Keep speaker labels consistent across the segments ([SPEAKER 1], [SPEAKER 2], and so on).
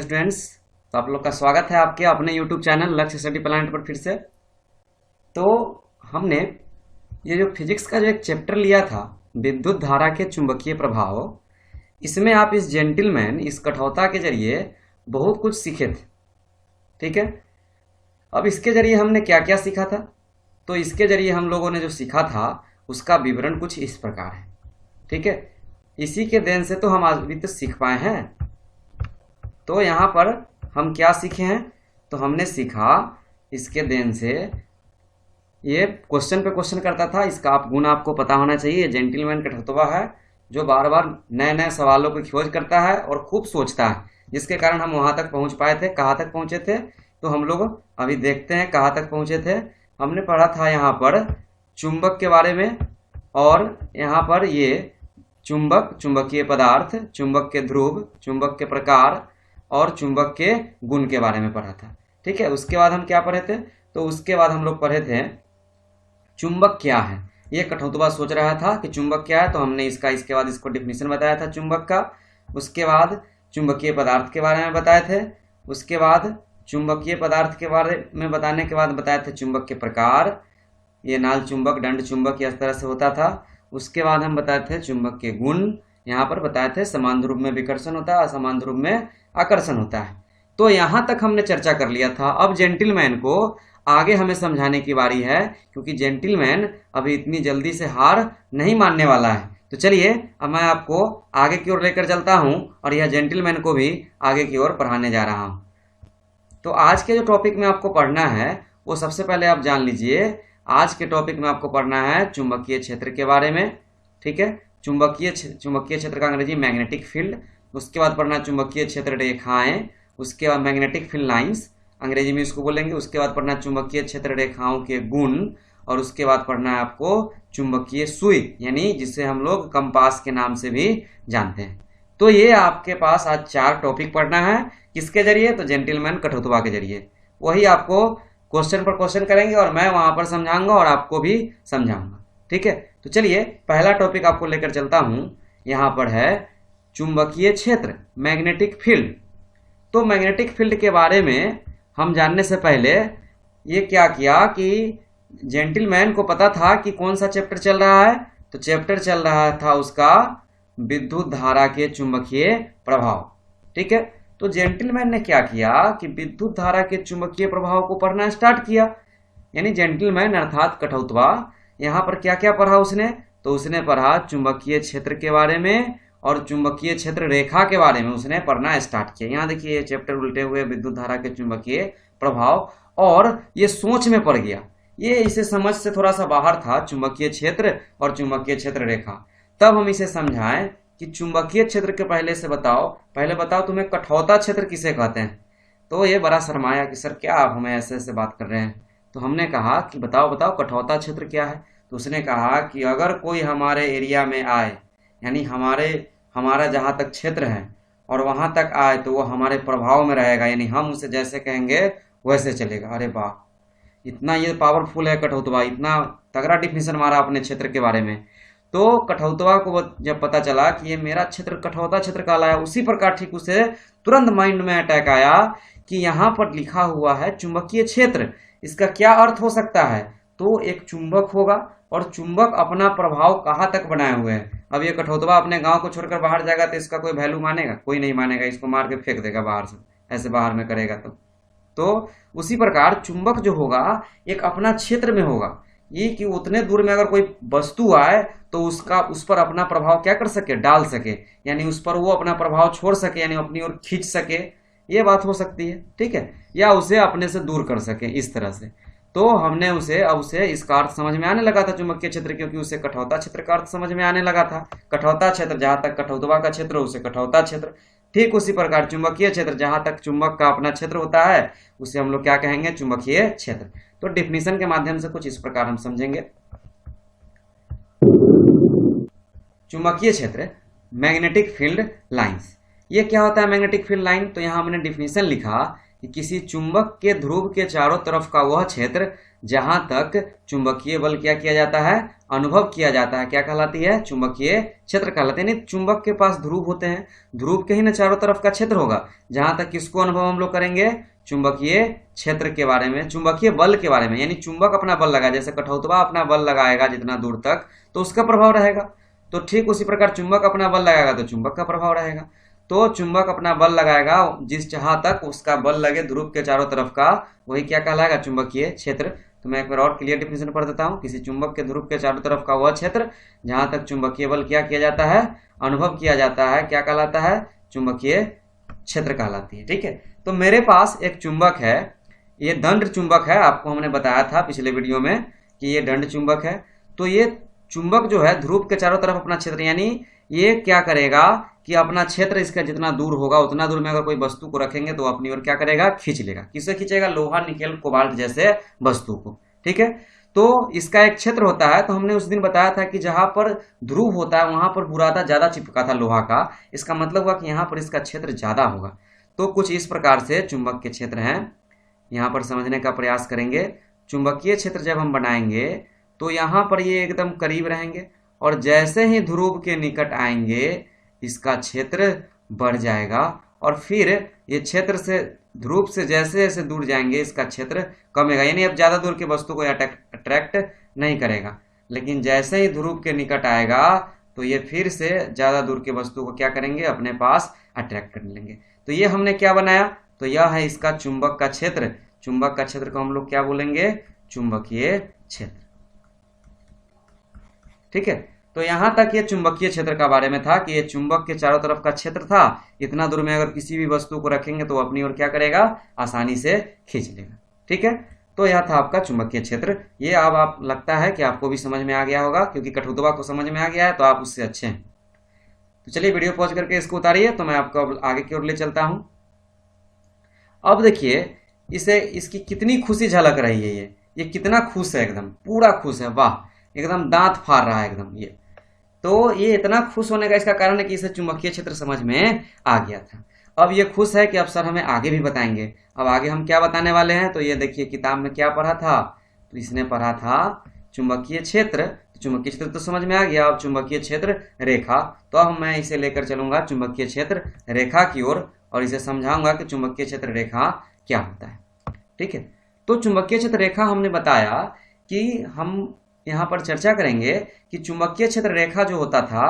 [SPEAKER 1] Students. तो आप लोग का स्वागत है आपके अपने यूट्यूब चैनल लक्ष्य स्टडी प्लानट पर फिर से। तो हमने ये जो फिजिक्स का जो एक चैप्टर लिया था, विद्युत धारा के चुंबकीय प्रभाव, इसमें आप इस जेंटिलमैन, इस कठौता के जरिए बहुत कुछ सीखे थे। ठीक है, अब इसके जरिए हमने क्या क्या सीखा था? तो इसके जरिए हम लोगों ने जो सीखा था उसका विवरण कुछ इस प्रकार है। ठीक है, इसी के देन से तो हम आज भी तो सीख पाए हैं। तो यहाँ पर हम क्या सीखे हैं? तो हमने सीखा इसके देन से, ये क्वेश्चन पे क्वेश्चन करता था, इसका आप गुण आपको पता होना चाहिए। जेंटिलमैन कठौतवा है जो बार बार नए नए सवालों की खोज करता है और खूब सोचता है, जिसके कारण हम वहां तक पहुंच पाए थे। कहाँ तक पहुंचे थे तो हम लोग अभी देखते हैं कहाँ तक पहुंचे थे। हमने पढ़ा था यहाँ पर चुंबक के बारे में, और यहाँ पर ये चुंबक, चुंबकीय पदार्थ, चुंबक के ध्रुव, चुंबक के प्रकार और चुंबक के गुण के बारे में पढ़ा था। ठीक है, उसके बाद हम क्या पढ़े थे? तो उसके बाद हम लोग पढ़े थे चुंबक क्या है। ये कठौतवा सोच रहा था कि चुंबक क्या है, तो हमने इसके बाद इसको डिफिनीशन बताया था चुंबक का। उसके बाद चुंबकीय पदार्थ के बारे में बताए थे। उसके बाद चुंबकीय पदार्थ के बारे में बताने के बाद बताए थे चुंबक के प्रकार, ये नाल चुंबक, दंड चुंबक, इस तरह से होता था। उसके बाद हम बताए थे चुंबक के गुण, यहाँ पर बताए थे समान ध्रुव में विकर्षण होता है, असमान ध्रुव में आकर्षण होता है। तो यहाँ तक हमने चर्चा कर लिया था। अब जेंटिलमैन को आगे हमें समझाने की बारी है, क्योंकि जेंटिलमैन अभी इतनी जल्दी से हार नहीं मानने वाला है। तो चलिए अब मैं आपको आगे की ओर लेकर चलता हूँ और यह जेंटिलमैन को भी आगे की ओर पढ़ाने जा रहा हूँ। तो आज के जो टॉपिक में आपको पढ़ना है वो सबसे पहले आप जान लीजिए। आज के टॉपिक में आपको पढ़ना है चुंबकीय क्षेत्र के बारे में। ठीक है, चुंबकीय क्षेत्र का अंग्रेजी मैग्नेटिक फील्ड। उसके बाद पढ़ना चुंबकीय क्षेत्र रेखाएं। उसके बाद मैग्नेटिक फील्ड लाइंस, अंग्रेजी में इसको बोलेंगे। उसके बाद पढ़ना चुंबकीय क्षेत्र रेखाओं के गुण, और उसके बाद पढ़ना है आपको चुंबकीय सुई, यानी जिसे हम लोग कंपास के नाम से भी जानते हैं। तो ये आपके पास आज 4 टॉपिक पढ़ना है। किसके जरिए? तो जेंटिलमैन कठौतवा के जरिए। वही आपको क्वेश्चन पर क्वेश्चन करेंगे और मैं वहां पर समझाऊंगा और आपको भी समझाऊंगा। ठीक है, तो चलिए पहला टॉपिक आपको लेकर चलता हूं। यहां पर है चुंबकीय क्षेत्र, मैग्नेटिक फील्ड। तो मैग्नेटिक फील्ड के बारे में हम जानने से पहले ये क्या किया कि जेंटिलमैन को पता था कि कौन सा चैप्टर चल रहा है। तो चैप्टर चल रहा था उसका विद्युत धारा के चुंबकीय प्रभाव। ठीक है, तो जेंटिलमैन ने क्या किया कि विद्युत धारा के चुंबकीय प्रभाव को पढ़ना स्टार्ट किया। यानी जेंटिलमैन अर्थात कठौतवा यहाँ पर क्या क्या पढ़ा उसने? तो उसने पढ़ा चुंबकीय क्षेत्र के बारे में और चुंबकीय क्षेत्र रेखा के बारे में उसने पढ़ना स्टार्ट किया। यहाँ देखिए ये चैप्टर उल्टे हुए, विद्युत धारा के चुंबकीय प्रभाव, और ये सोच में पड़ गया। ये इसे समझ से थोड़ा सा बाहर था, चुंबकीय क्षेत्र और चुंबकीय क्षेत्र रेखा। तब हम इसे समझाएं कि चुंबकीय क्षेत्र के पहले बताओ तुम्हें कठौता क्षेत्र किसे कहते हैं। तो ये बड़ा शर्माया कि सर क्या आप हमें ऐसे ऐसे बात कर रहे हैं। तो हमने कहा कि बताओ कठौता क्षेत्र क्या है। तो उसने कहा कि अगर कोई हमारे एरिया में आए, यानी हमारा जहाँ तक क्षेत्र है और वहां तक आए, तो वो हमारे प्रभाव में रहेगा, यानी हम उसे जैसे कहेंगे वैसे चलेगा। अरे वाह, इतना ये पावरफुल है कठौतवा, इतना तगड़ा डिफिनेशन मारा अपने क्षेत्र के बारे में। तो कठौतवा को जब पता चला कि ये मेरा क्षेत्र कठौता क्षेत्र कहलाया, उसी प्रकार ठीक उसे तुरंत माइंड में अटैक आया कि यहाँ पर लिखा हुआ है चुंबकीय क्षेत्र, इसका क्या अर्थ हो सकता है? तो एक चुंबक होगा और चुंबक अपना प्रभाव कहाँ तक बनाए हुए हैं। अब ये कठौतवा अपने गांव को छोड़कर बाहर जाएगा तो इसका कोई वैल्यू मानेगा? कोई नहीं मानेगा, इसको मार के फेंक देगा बाहर से, ऐसे बाहर में करेगा तो उसी प्रकार चुंबक जो होगा एक अपना क्षेत्र में होगा, ये कि उतने दूर में अगर कोई वस्तु आए तो उस पर अपना प्रभाव क्या कर सके, डाल सके, यानी उस पर वो अपना प्रभाव छोड़ सके, यानी अपनी ओर खींच सके। ये बात हो सकती है, ठीक है, या उसे अपने से दूर कर सके, इस तरह से। तो हमने उसे इसका अर्थ समझ में आने लगा था चुंबकीय क्षेत्र, क्योंकि उसे कठौता क्षेत्र का अर्थ समझ में आने लगा था। कठौता क्षेत्र जहां तक कठौतवा का क्षेत्र उसे कठौता क्षेत्र। ठीक उसी प्रकार चुंबकीय क्षेत्र जहां तक चुंबक का अपना क्षेत्र होता है उसे हम लोग क्या कहेंगे, चुंबकीय क्षेत्र। तो डिफिनीशन के माध्यम से कुछ इस प्रकार हम समझेंगे। चुंबकीय क्षेत्र, मैग्नेटिक फील्ड लाइंस। ये क्या होता है मैग्नेटिक फील्ड लाइन? तो यहां हमने डिफिनीशन लिखा, कि किसी चुंबक के ध्रुव के चारों तरफ का वह क्षेत्र जहां तक चुंबकीय बल क्या किया जाता है, अनुभव किया जाता है, क्या कहलाती है, चुंबकीय क्षेत्र कहलाते हैं। यानी चुंबक के पास ध्रुव होते हैं, ध्रुव के ही ना चारों तरफ का क्षेत्र होगा, जहां तक किसको अनुभव हम लोग करेंगे, चुंबकीय क्षेत्र के बारे में, चुंबकीय बल के बारे में। यानी चुंबक अपना बल लगाए, जैसे कठौतवा अपना बल लगाएगा जितना दूर तक तो उसका प्रभाव रहेगा, तो ठीक उसी प्रकार चुंबक अपना बल लगाएगा तो चुंबक का प्रभाव रहेगा। तो चुंबक अपना बल लगाएगा जिस जहां तक उसका बल लगे ध्रुव के चारों तरफ का, वही क्या कहलाएगा, चुंबकीय क्षेत्र। तो मैं एक बार और क्लियर डिफिनेशन पढ़ देता हूँ। किसी चुंबक के ध्रुव के चारों तरफ का वह क्षेत्र जहां तक चुंबकीय बल क्या किया जाता है, अनुभव किया जाता है, क्या कहलाता है, चुंबकीय क्षेत्र कहलाती है। ठीक है, तो मेरे पास एक चुंबक है, ये दंड चुंबक है, आपको हमने बताया था पिछले वीडियो में कि ये दंड चुंबक है। तो ये चुंबक जो है ध्रुव के चारों तरफ अपना क्षेत्र, यानी ये क्या करेगा कि अपना क्षेत्र इसका जितना दूर होगा उतना दूर में अगर कोई वस्तु को रखेंगे तो अपनी ओर क्या करेगा, खींच लेगा। किससे खींचेगा, लोहा, निकेल, कोबाल्ट जैसे वस्तु को। ठीक है, तो इसका एक क्षेत्र होता है। तो हमने उस दिन बताया था कि जहां पर ध्रुव होता है वहां पर बुरादा ज्यादा चिपका था लोहा का, इसका मतलब हुआ कि यहाँ पर इसका क्षेत्र ज्यादा होगा। तो कुछ इस प्रकार से चुंबक के क्षेत्र हैं, यहाँ पर समझने का प्रयास करेंगे। चुंबकीय क्षेत्र जब हम बनाएंगे तो यहाँ पर ये एकदम करीब रहेंगे, और जैसे ही ध्रुव के निकट आएंगे इसका क्षेत्र बढ़ जाएगा, और फिर ये क्षेत्र से, ध्रुव से जैसे जैसे दूर जाएंगे इसका क्षेत्र कमेगा। यानी अब ज्यादा दूर की वस्तु को अट्रैक्ट नहीं करेगा, लेकिन जैसे ही ध्रुव के निकट आएगा तो ये फिर से ज्यादा दूर की वस्तु को क्या करेंगे, अपने पास अट्रैक्ट कर लेंगे। तो ये हमने क्या बनाया, तो यह है इसका चुंबक का क्षेत्र। चुंबक का क्षेत्र को हम लोग क्या बोलेंगे, चुंबकीय क्षेत्र। ठीक है, तो यहां तक ये चुंबकीय क्षेत्र का बारे में था कि ये चुंबक के चारों तरफ का क्षेत्र था, इतना दूर में अगर किसी भी वस्तु को रखेंगे तो अपनी ओर क्या करेगा, आसानी से खींच लेगा। ठीक है, तो यह था आपका चुंबकीय क्षेत्र। ये अब आप लगता है कि आपको भी समझ में आ गया होगा, क्योंकि कठौतवा को समझ में आ गया है तो आप उससे अच्छे हैं। तो चलिए वीडियो पॉज करके इसको उतारिए, तो मैं आपको अब आगे की ओर ले चलता हूं। अब देखिए इसे, इसकी कितनी खुशी झलक रही है, ये कितना खुश है, एकदम पूरा खुश है, वाह, एकदम दांत फाड़ रहा है एकदम ये। तो ये इतना खुश होने का इसका कारण है कि इसे चुंबकीय क्षेत्र समझ में आ गया था। अब ये खुश है कि अब सर हमें आगे भी बताएंगे। अब आगे हम क्या बताने वाले हैं, तो ये देखिए किताब में क्या पढ़ा था, तो इसने पढ़ा था चुंबकीय क्षेत्र। तो चुंबकीय क्षेत्र तो समझ में आ गया, अब चुंबकीय क्षेत्र रेखा। तो अब मैं इसे लेकर चलूंगा चुंबकीय क्षेत्र रेखा की ओर, और इसे समझाऊंगा कि चुंबकीय क्षेत्र रेखा क्या होता है। ठीक है, तो चुंबकीय क्षेत्र रेखा हमने बताया कि हम यहाँ पर चर्चा करेंगे कि चुंबकीय क्षेत्र रेखा जो होता था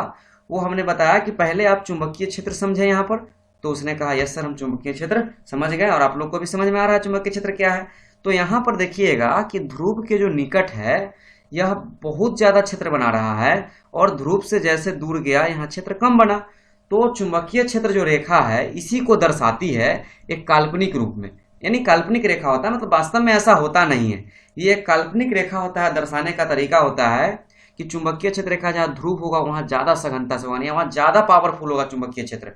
[SPEAKER 1] वो हमने बताया कि पहले आप चुंबकीय क्षेत्र समझे यहाँ पर। तो उसने कहा यस सर हम चुंबकीय क्षेत्र समझ गए, और आप लोग को भी समझ में आ रहा है चुंबकीय क्षेत्र क्या है। तो यहाँ पर देखिएगा कि ध्रुव के जो निकट है यह बहुत ज्यादा क्षेत्र बना रहा है, और ध्रुव से जैसे दूर गया यहाँ क्षेत्र कम बना। तो चुंबकीय क्षेत्र जो रेखा है इसी को दर्शाती है एक काल्पनिक रूप में। यानी काल्पनिक रेखा होता है, मतलब वास्तव में ऐसा होता नहीं है, ये एक काल्पनिक रेखा होता है। दर्शाने का तरीका होता है कि चुंबकीय क्षेत्र रेखा जहाँ ध्रुव होगा वहां ज्यादा सघनता से होगा, वहां ज्यादा पावरफुल होगा चुंबकीय क्षेत्र,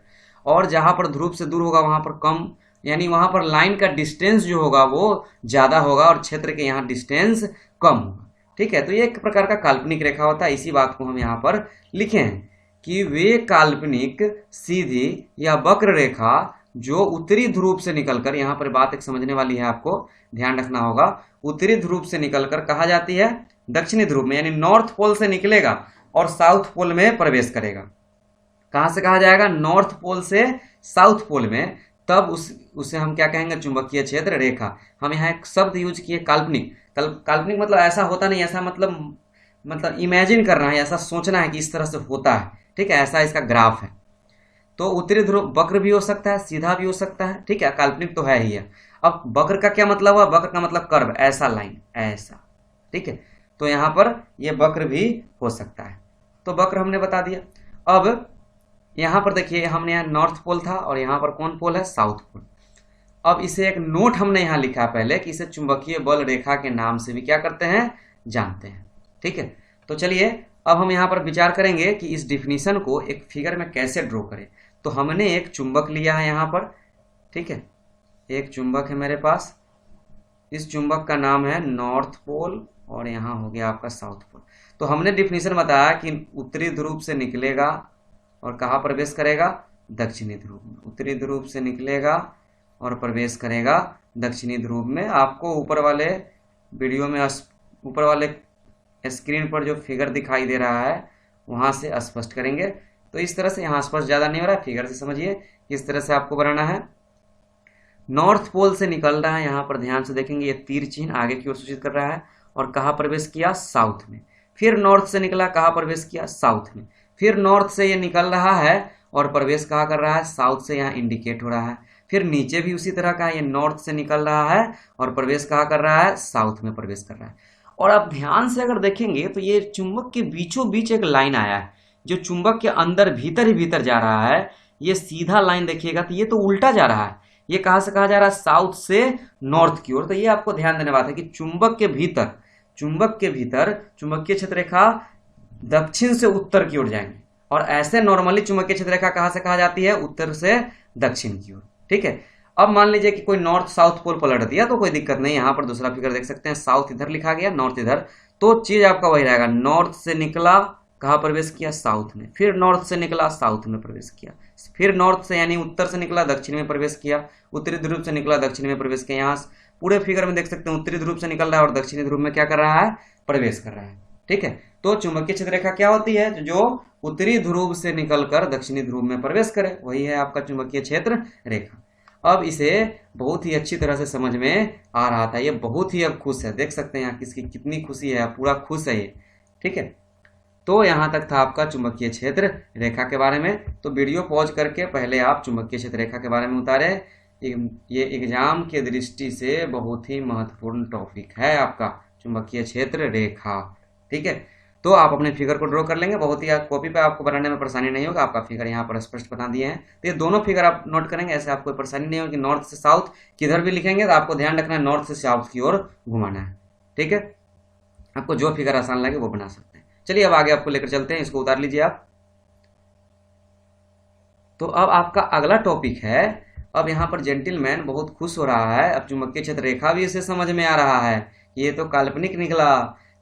[SPEAKER 1] और जहां पर ध्रुव से दूर होगा वहां पर कम, यानी वहां पर लाइन का डिस्टेंस जो होगा वो ज्यादा होगा और क्षेत्र के यहाँ डिस्टेंस कम होगा। ठीक है, तो ये एक प्रकार का काल्पनिक रेखा होता है। इसी बात को हम यहाँ पर लिखे हैं कि वे काल्पनिक सीधी या वक्र रेखा जो उत्तरी ध्रुव से निकलकर, यहाँ पर बात एक समझने वाली है, आपको ध्यान रखना होगा, उत्तरी ध्रुव से निकलकर कहा जाती है दक्षिणी ध्रुव में, यानी नॉर्थ पोल से निकलेगा और साउथ पोल में प्रवेश करेगा। कहां से कहा जाएगा, नॉर्थ पोल से साउथ पोल में, तब उसे हम क्या कहेंगे, चुंबकीय क्षेत्र रेखा। हम यहाँ एक शब्द यूज किए काल्पनिक। काल्पनिक मतलब ऐसा होता नहीं, ऐसा मतलब इमेजिन करना है, ऐसा सोचना है कि इस तरह से होता है। ठीक है, ऐसा इसका ग्राफ है। तो उत्तरी ध्रुव वक्र भी हो सकता है, सीधा भी हो सकता है। ठीक है, काल्पनिक तो है ही है। अब वक्र का क्या मतलब हुआ, वक्र का मतलब कर्व, ऐसा लाइन, ऐसा। ठीक है, तो यहां पर ये वक्र भी हो सकता है। तो वक्र हमने बता दिया। अब यहां पर देखिए, हमने यहाँ नॉर्थ पोल था और यहां पर कौन पोल है, साउथ पोल। अब इसे एक नोट हमने यहां लिखा पहले कि इसे चुंबकीय बल रेखा के नाम से भी क्या करते हैं, जानते हैं। ठीक है, तो चलिए अब हम यहाँ पर विचार करेंगे कि इस डिफिनीशन को एक फिगर में कैसे ड्रॉ करें। तो हमने एक चुंबक लिया है यहाँ पर। ठीक है, एक चुंबक है मेरे पास, इस चुंबक का नाम है नॉर्थ पोल, और यहाँ हो गया आपका साउथ पोल। तो हमने डिफिनीशन बताया कि उत्तरी ध्रुव से निकलेगा और कहाँ प्रवेश करेगा, दक्षिणी ध्रुव में। उत्तरी ध्रुव से निकलेगा और प्रवेश करेगा दक्षिणी ध्रुव में। आपको ऊपर वाले वीडियो में ऊपर वाले स्क्रीन पर जो फिगर दिखाई दे रहा है वहां से स्पष्ट करेंगे। तो इस तरह से, यहाँ स्पष्ट ज़्यादा नहीं हो रहा है, फिगर से समझिए किस तरह से आपको बनाना है। नॉर्थ पोल से निकल रहा है, यहाँ पर ध्यान से देखेंगे ये तीर चिन्ह आगे की ओर सूचित कर रहा है, और कहाँ प्रवेश किया, साउथ में। फिर नॉर्थ से निकला, कहाँ प्रवेश किया, साउथ में। फिर नॉर्थ से ये निकल रहा है और प्रवेश कहाँ कर रहा है, साउथ से, यहाँ इंडिकेट हो रहा है। फिर नीचे भी उसी तरह का है, ये नॉर्थ से निकल रहा है और प्रवेश कहाँ कर रहा है, साउथ में प्रवेश कर रहा है। और आप ध्यान से अगर देखेंगे तो ये चुंबक के बीचों बीच एक लाइन आया है, जो चुंबक के अंदर भीतर ही भीतर जा रहा है। ये सीधा लाइन देखिएगा तो ये तो उल्टा जा रहा है, ये कहाँ से कहाँ जा रहा है, साउथ से नॉर्थ की ओर। तो ये आपको ध्यान देने बात है कि चुंबक के भीतर चुंबकीय क्षेत्र रेखा दक्षिण से उत्तर की ओर जाएंगे, और ऐसे नॉर्मली चुंबकीय क्षेत्र रेखा कहाँ से कहाँ जाती है, उत्तर से दक्षिण की ओर। ठीक है, अब मान लीजिए कि कोई नॉर्थ साउथ पोल पलट दिया तो कोई दिक्कत नहीं, यहाँ पर दूसरा फिगर देख सकते हैं, साउथ इधर लिखा गया, नॉर्थ इधर, तो चीज आपका वही रहेगा। नॉर्थ से निकला, कहाँ प्रवेश किया, साउथ में। फिर नॉर्थ से निकला, साउथ में प्रवेश किया। फिर नॉर्थ से यानी उत्तर से निकला, दक्षिण में प्रवेश किया। उत्तरी ध्रुव से निकला, दक्षिण में प्रवेश किया। यहाँ पूरे फिगर में देख सकते हैं उत्तरी ध्रुव से निकल रहा है और दक्षिणी ध्रुव में क्या कर रहा है, प्रवेश कर रहा है। ठीक है, तो चुंबकीय क्षेत्र रेखा क्या होती है, जो उत्तरी ध्रुव से निकलकर दक्षिणी ध्रुव में प्रवेश करे, वही है आपका चुंबकीय क्षेत्र रेखा। अब इसे बहुत ही अच्छी तरह से समझ में आ रहा था, ये बहुत ही अब खुश है, देख सकते हैं यहाँ किसकी कितनी खुशी है, पूरा खुश है ये। ठीक है, तो यहाँ तक था आपका चुंबकीय क्षेत्र रेखा के बारे में। तो वीडियो पॉज करके पहले आप चुंबकीय क्षेत्र रेखा के बारे में उतारे, ये एग्जाम के दृष्टि से बहुत ही महत्वपूर्ण टॉपिक है आपका चुंबकीय क्षेत्र रेखा। ठीक है, तो आप अपने फिगर को ड्रॉ कर लेंगे, बहुत ही कॉपी पे आपको बनाने में परेशानी नहीं होगा, आपका फिगर यहाँ पर स्पष्ट बता दिए हैं। तो ये दोनों फिगर आप नोट करेंगे, ऐसे आपको परेशानी नहीं होगी। नॉर्थ से साउथ किधर भी लिखेंगे तो आपको ध्यान रखना है नॉर्थ से साउथ की ओर घुमाना है। ठीक है, आपको जो फिगर आसान लगे वो बना सकते हैं। चलिए अब आगे आपको लेकर चलते हैं, इसको उतार लीजिए आप। तो अब आपका अगला टॉपिक है, अब यहाँ पर जेंटिलमैन बहुत खुश हो रहा है, अब चुंबकीय क्षेत्र रेखा भी इसे समझ में आ रहा है, ये तो काल्पनिक निकला।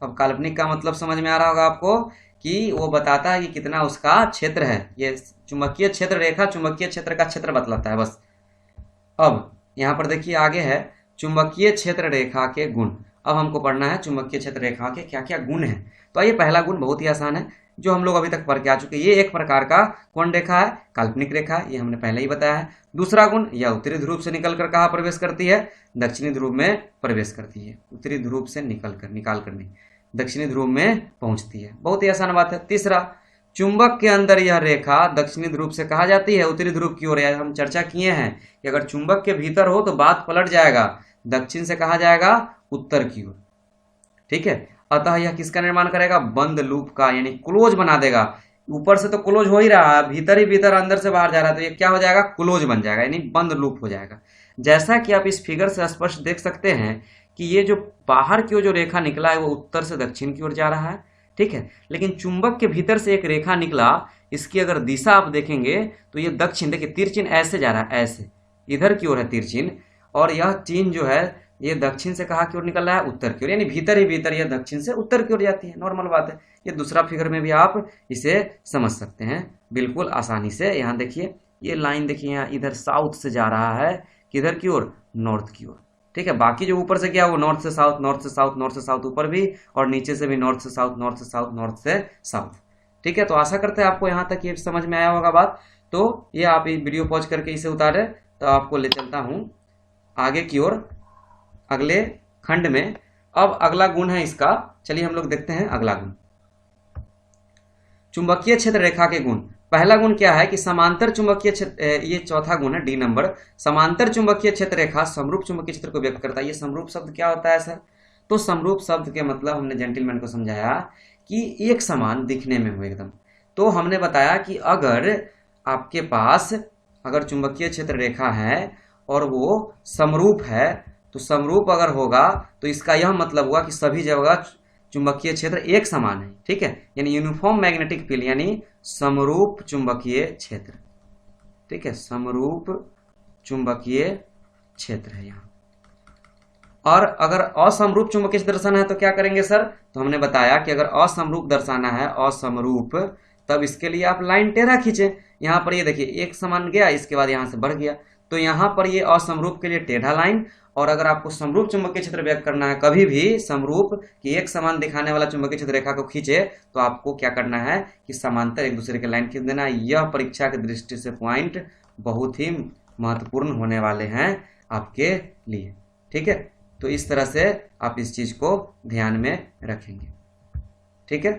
[SPEAKER 1] अब काल्पनिक का मतलब समझ में आ रहा होगा आपको कि वो बताता है कि कितना उसका क्षेत्र है। ये चुंबकीय क्षेत्र रेखा चुंबकीय क्षेत्र का क्षेत्र बतलाता है बस। अब यहाँ पर देखिए आगे है चुंबकीय क्षेत्र रेखा के गुण। अब हमको पढ़ना है चुंबकीय क्षेत्र रेखा के क्या क्या गुण हैं। तो ये पहला गुण बहुत ही आसान है, जो हम लोग अभी तक पढ़ के आ चुके हैं। ये एक प्रकार का कौन रेखा है, काल्पनिक रेखा, ये हमने पहले ही बताया है। दूसरा गुण, यह उत्तरी ध्रुव से निकलकर कहाँ प्रवेश करती है, दक्षिणी ध्रुव में प्रवेश करती है। उत्तरी ध्रुव से निकाल कर नहीं, दक्षिणी ध्रुव में पहुंचती है, बहुत ही आसान बात है। तीसरा, चुंबक के अंदर यह रेखा दक्षिणी ध्रुव से कहा जाती है उत्तरी ध्रुव की ओर। हम चर्चा किए हैं कि अगर चुंबक के भीतर हो तो बात पलट जाएगा, दक्षिण से कहा जाएगा उत्तर की ओर। ठीक है, अतः यह किसका निर्माण करेगा, बंद लूप का, यानी क्लोज बना देगा। ऊपर से तो क्लोज हो ही रहा है, भीतर ही भीतर अंदर से बाहर जा रहा है, तो ये क्या हो जाएगा, क्लोज बन जाएगा, यानी बंद लूप हो जाएगा। जैसा कि आप इस फिगर से स्पष्ट देख सकते हैं कि ये जो बाहर की ओर जो रेखा निकला है वो उत्तर से दक्षिण की ओर जा रहा है। ठीक है, लेकिन चुंबक के भीतर से एक रेखा निकला, इसकी अगर दिशा आप देखेंगे तो ये दक्षिण, देखिए तीर चिन्ह ऐसे जा रहा है, ऐसे इधर की ओर है तीर चिन्ह, और यह चिन्ह जो है ये दक्षिण से कहाँ की ओर निकल रहा है, उत्तर की ओर, यानी भीतर ही भीतर यह दक्षिण से उत्तर की ओर जाती है। नॉर्मल बात है, ये दूसरा फिगर में भी आप इसे समझ सकते हैं बिल्कुल आसानी से। यहाँ देखिए ये लाइन देखिए, यहाँ इधर साउथ से जा रहा है, किधर की ओर, नॉर्थ की ओर। ठीक है, बाकी जो ऊपर से क्या वो नॉर्थ से साउथ, नॉर्थ से साउथ, नॉर्थ से साउथ ऊपर भी, और नीचे से भी नॉर्थ से साउथ, नॉर्थ से साउथ, नॉर्थ से साउथ। ठीक है, तो आशा करते हैं आपको यहाँ तक ये समझ में आया होगा बात। तो ये आप वीडियो पॉज करके इसे उतारे, तो आपको ले चलता हूँ आगे की ओर अगले खंड में। अब अगला गुण है इसका, चलिए हम लोग देखते हैं अगला गुण, चुंबकीय क्षेत्र रेखा के गुण। पहला गुण क्या है कि समांतर चुंबकीय क्षेत्र, ये चौथा गुण है डी नंबर, समांतर चुंबकीय क्षेत्र रेखा समरूप चुंबकीय क्षेत्र को व्यक्त करता है। ये समरूप शब्द क्या होता है सर, तो समरूप शब्द के मतलब हमने जेंटिलमैन को समझाया कि एक समान दिखने में हो एकदम। तो हमने बताया कि अगर आपके पास अगर चुंबकीय क्षेत्र रेखा है और वो समरूप है, तो समरूप अगर होगा तो इसका यह मतलब हुआ कि सभी जगह चुंबकीय क्षेत्र एक समान है। ठीक है, यानी यूनिफॉर्म मैग्नेटिक फील्ड, यानी समरूप चुंबकीय क्षेत्र। ठीक है, समरूप चुंबकीय क्षेत्र है यहाँ। और अगर असमरूप चुंबकीय क्षेत्र दर्शाना है तो क्या करेंगे सर, तो हमने बताया कि अगर असमरूप दर्शाना है, असमरूप, तब इसके लिए आप लाइन टेढ़ा खींचे। यहाँ पर ये देखिए एक समान गया, इसके बाद यहाँ से बढ़ गया, तो यहाँ पर ये असमरूप के लिए टेढ़ा लाइन, और अगर आपको समरूप चुंबकीय क्षेत्र व्यक्त करना है, कभी भी समरूप की एक समान दिखाने वाला चुंबकीय क्षेत्र रेखा को खींचे, तो आपको क्या करना है कि समांतर एक दूसरे के लाइन खींच देना है। यह परीक्षा की दृष्टि से पॉइंट बहुत ही महत्वपूर्ण होने वाले हैं आपके लिए, ठीक है। तो इस तरह से आप इस चीज को ध्यान में रखेंगे, ठीक है।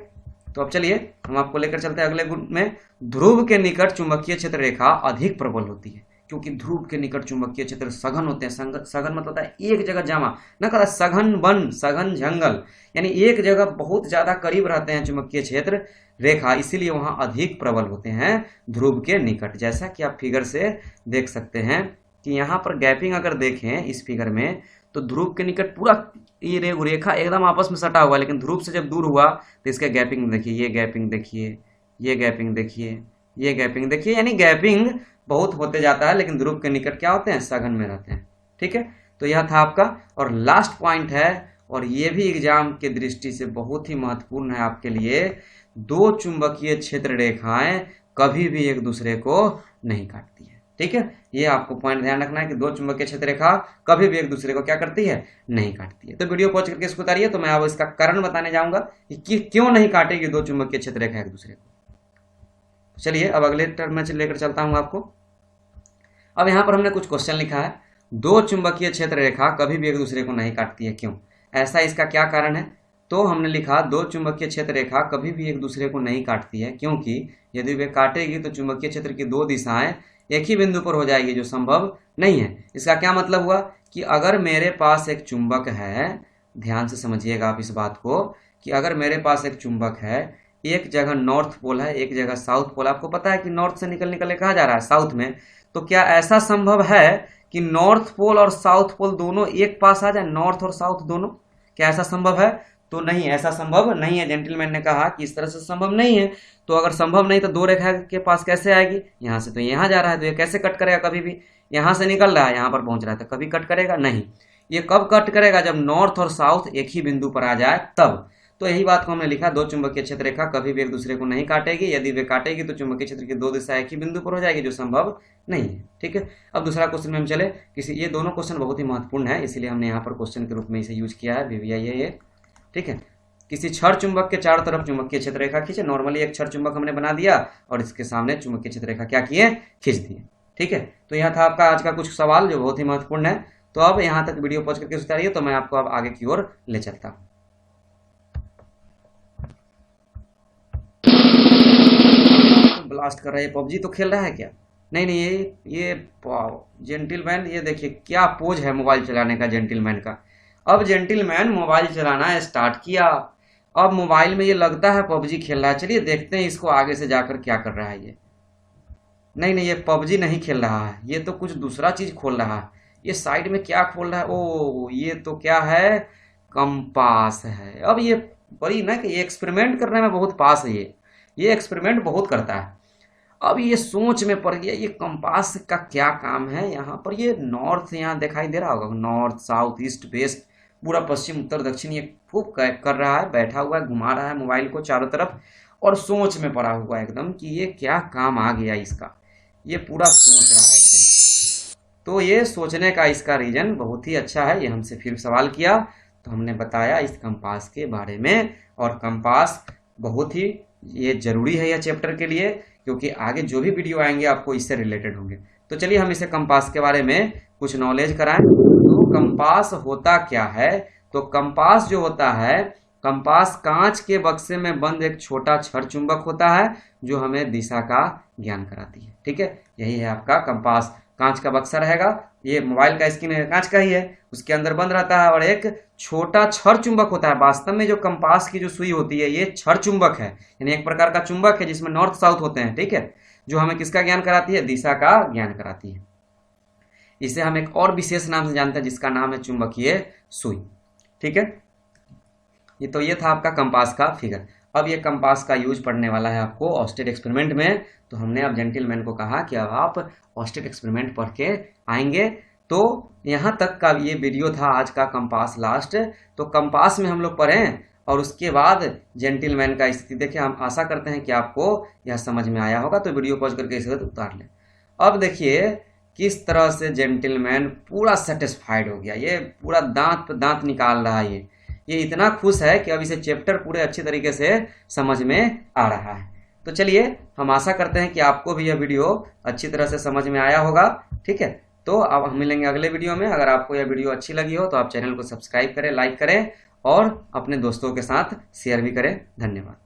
[SPEAKER 1] तो अब चलिए हम आपको लेकर चलते हैं अगले गुण में। ध्रुव के निकट चुंबकीय क्षेत्र रेखा अधिक प्रबल होती है, क्योंकि ध्रुव के निकट चुंबकीय क्षेत्र सघन होते हैं। सघन मतलब होता है एक जगह जमा, न कहता सघन वन, सघन जंगल, यानी एक जगह बहुत ज्यादा करीब रहते हैं चुंबकीय क्षेत्र रेखा, इसीलिए वहां अधिक प्रबल होते हैं ध्रुव के निकट। जैसा कि आप फिगर से देख सकते हैं कि यहाँ पर गैपिंग अगर देखें इस फिगर में, तो ध्रुव के निकट पूरा ये रेखा एकदम आपस में सटा हुआ है, लेकिन ध्रुव से जब दूर हुआ तो इसका गैपिंग देखिए, ये गैपिंग देखिए, ये गैपिंग देखिए, ये गैपिंग देखिए, यानी गैपिंग बहुत होते जाता है, लेकिन ध्रुव के निकट क्या होते हैं, सघन में रहते हैं, ठीक है। तो यह था आपका, और लास्ट पॉइंट है, और ये भी एग्जाम के दृष्टि से बहुत ही महत्वपूर्ण है आपके लिए। दो चुंबकीय क्षेत्र रेखाएं कभी भी एक दूसरे को नहीं काटती है, ठीक है। ये आपको पॉइंट ध्यान रखना है कि दो चुंबकीय क्षेत्र रेखा कभी भी एक दूसरे को क्या करती है, नहीं काटती है। तो वीडियो पॉज करके इसको उतारिए, तो मैं अब इसका कारण बताने जाऊंगा कि क्यों नहीं काटेगी दो चुंबकीय क्षेत्र रेखा एक दूसरे को। चलिए अब अगले टर्म में लेकर चलता हूं आपको। अब यहाँ पर हमने कुछ क्वेश्चन लिखा है, दो चुंबकीय क्षेत्र रेखा कभी भी एक दूसरे को नहीं काटती है, क्यों, ऐसा इसका क्या कारण है। तो हमने लिखा दो चुंबकीय क्षेत्र रेखा कभी भी एक दूसरे को नहीं काटती है, क्योंकि यदि वे काटेगी तो चुंबकीय क्षेत्र की दो दिशाएं एक ही बिंदु पर हो जाएगी, जो संभव नहीं है। इसका क्या मतलब हुआ कि अगर मेरे पास एक चुंबक है, ध्यान से समझिएगा आप इस बात को, कि अगर मेरे पास एक चुंबक है, एक जगह नॉर्थ पोल है, एक जगह साउथ पोल, आपको पता है कि नॉर्थ से निकल निकल कहा जा रहा है साउथ में, तो क्या ऐसा संभव है कि नॉर्थ पोल और साउथ पोल दोनों एक पास आ जाए, नॉर्थ और साउथ दोनों, क्या ऐसा संभव है। तो नहीं, ऐसा संभव नहीं है। जेंटलमैन ने कहा कि इस तरह से संभव नहीं है। तो अगर संभव नहीं तो दो रेखा के पास कैसे आएगी, यहां से तो यहां जा रहा है, तो ये कैसे कट करेगा, कभी भी यहां से निकल रहा है यहां पर पहुंच रहा है, तो कभी कट करेगा नहीं। ये कब कट करेगा, जब नॉर्थ और साउथ एक ही बिंदु पर आ जाए तब। तो यही बात को हमने लिखा, दो चुंबकीय क्षेत्र रेखा कभी भी एक दूसरे को नहीं काटेगी, यदि वे काटेगी तो चुंबकीय क्षेत्र की दो दिशा एक ही बिंदु पर हो जाएगी, जो संभव नहीं है, ठीक है। अब दूसरा क्वेश्चन में हम चले, ये दोनों क्वेश्चन बहुत ही महत्वपूर्ण है, इसीलिए हमने यहाँ पर क्वेश्चन के रूप में इसे यूज किया है, VVI है ये, ठीक है। किसी छड़ चुंबक के चारों तरफ चुंबकीय क्षेत्र रेखा खींचे। नॉर्मली एक छड़ चुंबक हमने बना दिया और इसके सामने चुंबकीय क्षेत्र रेखा क्या किए, खींच दिए, ठीक है। तो यह था आपका आज का कुछ सवाल जो बहुत ही महत्वपूर्ण है। तो अब यहाँ तक वीडियो पॉज करके सुधारिए, तो मैं आपको अब आगे की ओर ले चलता हूँ। ब्लास्ट कर रहा है, पबजी तो खेल रहा है क्या, नहीं नहीं, ये जेंटलमैन, ये देखिए क्या पोज है मोबाइल चलाने का जेंटलमैन का। अब जेंटलमैन मोबाइल चलाना स्टार्ट किया, अब मोबाइल में ये लगता है पबजी खेल रहा है। चलिए देखते हैं इसको आगे से जाकर क्या कर रहा है ये। नहीं नहीं, ये पबजी नहीं खेल रहा है, ये तो कुछ दूसरा चीज खोल रहा है। ये साइड में क्या खोल रहा है, ओ ये तो क्या है, कंपास है। अब ये बड़ी ना कि ये एक्सपेरिमेंट करने में बहुत पास है, ये एक्सपेरिमेंट बहुत करता है। अब ये सोच में पड़ गया, ये कंपास का क्या काम है यहाँ पर। ये नॉर्थ यहाँ दिखाई दे रहा होगा, नॉर्थ साउथ ईस्ट वेस्ट, पूरा पश्चिम उत्तर दक्षिण, ये खूब कर रहा है, बैठा हुआ है, घुमा रहा है मोबाइल को चारों तरफ, और सोच में पड़ा हुआ है एकदम कि ये क्या काम आ गया इसका, ये पूरा सोच रहा है एकदम। तो ये सोचने का इसका रीजन बहुत ही अच्छा है। ये हमसे फिर सवाल किया तो हमने बताया इस कंपास के बारे में, और कंपास बहुत ही ये जरूरी है यह चैप्टर के लिए, क्योंकि आगे जो भी वीडियो आएंगे आपको इससे रिलेटेड होंगे। तो चलिए हम इसे कंपास के बारे में कुछ नॉलेज कराएं। तो कंपास होता क्या है, तो कंपास जो होता है, कंपास कांच के बक्से में बंद एक छोटा छड़ चुंबक होता है, जो हमें दिशा का ज्ञान कराती है, ठीक है। यही है आपका कंपास। कांच का बक्सा रहेगा, ये मोबाइल का स्क्रीन कांच का ही है, उसके अंदर बंद रहता है, और एक छोटा छड़ चुंबक होता है। वास्तव में जो कंपास की जो सुई होती है, ये छड़ चुंबक है, यानी एक प्रकार का चुंबक है जिसमें नॉर्थ साउथ होते हैं, ठीक है, जो हमें किसका ज्ञान कराती है, दिशा का ज्ञान कराती है। इसे हम एक और विशेष नाम से जानते हैं, जिसका नाम है चुंबकीय सुई, ठीक है। ये था आपका कंपास का फिगर। अब ये कंपास का यूज पढ़ने वाला है आपको ऑस्टेड एक्सपेरिमेंट में। तो हमने अब जेंटलमैन को कहा कि अब आप ऑस्टेड एक्सपेरिमेंट पढ़ के आएंगे। तो यहाँ तक का ये वीडियो था आज का कंपास लास्ट। तो कंपास में हम लोग पढ़ें, और उसके बाद जेंटलमैन का स्थिति देखें। हम आशा करते हैं कि आपको यह समझ में आया होगा। तो वीडियो पॉज करके इसे उतार लें। अब देखिए किस तरह से जेंटलमैन पूरा सेटिस्फाइड हो गया, ये पूरा दांत पे दांत निकाल रहा है। ये इतना खुश है कि अब इसे चैप्टर पूरे अच्छी तरीके से समझ में आ रहा है। तो चलिए, हम आशा करते हैं कि आपको भी यह वीडियो अच्छी तरह से समझ में आया होगा। ठीक है, तो अब हम मिलेंगे अगले वीडियो में। अगर आपको यह वीडियो अच्छी लगी हो तो आप चैनल को सब्सक्राइब करें, लाइक करें और अपने दोस्तों के साथ शेयर भी करें। धन्यवाद।